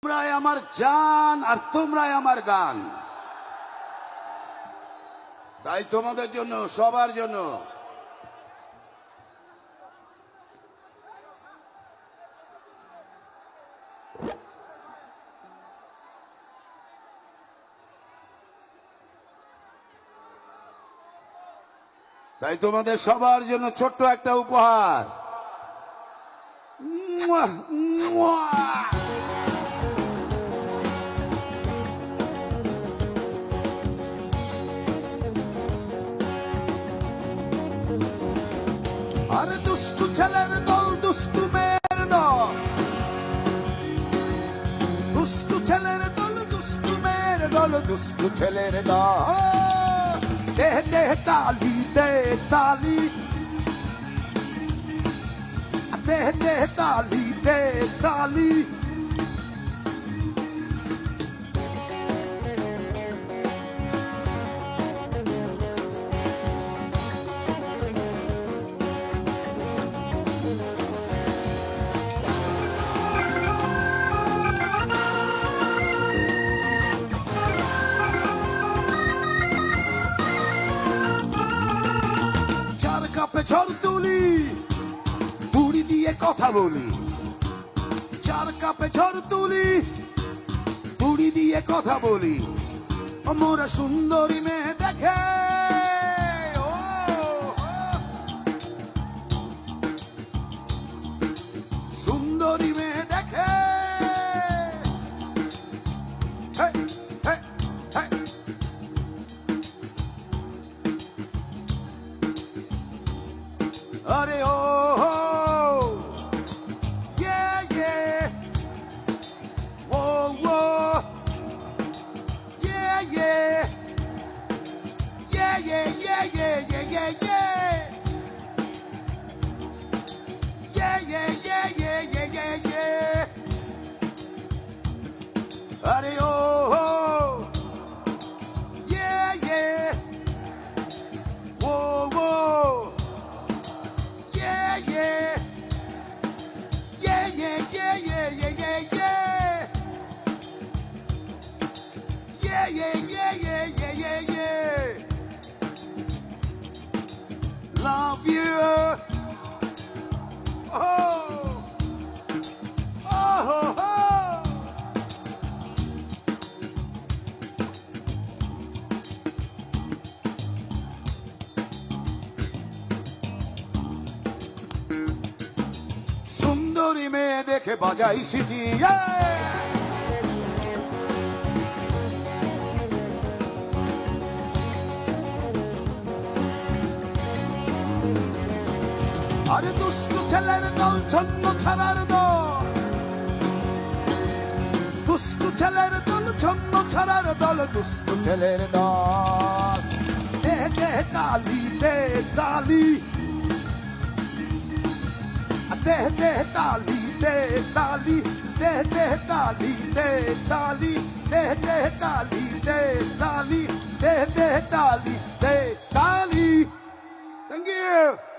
তোমরাই আমার জান আর তোমরাই আমার গান। তাই তোমাদের জন্য, সবার জন্য সবার জন্য ছোট্ট একটা উপহার। মুয়া, মুয়া। আরে দুষ্টু ছেলের দল, দুষ্টু মেয়ের দল, দুষ্টু ছেলের দল, দুষ্টু মেয়ের দল, দুষ্টু ছেলের দল। দে দে তালি, দে তালি, দে দে তালি, দে তালি। চার কাপে ঝড় তুলি, বুড়ি দিয়ে কথা বলি। চার কাপে ঝড় তুলি, বুড়ি দিয়ে কথা বলি। মোরা সুন্দরী মেয়ে দেখে, ও সুন্দরী মেয়ে দেখে। হে, হে, হে। আরে ও Hurry, oh, oh, yeah, yeah, whoa, whoa, yeah, yeah, yeah, yeah, yeah, yeah, yeah, yeah, yeah, yeah, yeah, yeah, yeah, yeah, yeah, yeah. Love you, oh, oh, oh, oh. সুন্দরী মেয়ে দেখে বাজাই সিটি, আরে দুষ্টু ছেলের দল, ছন্ন ছাড়ার দল, দুষ্টু ছেলের দল, ছন্ন ছাড়ার দল, দুষ্টু ছেলের দল। দে দে তালি, দে তালি, দে দে তালি, দে তালি, দে দে তালি, দে তালি, দে দে তালি, দে তালি, দে দে তালি, দে তালি। Thank you.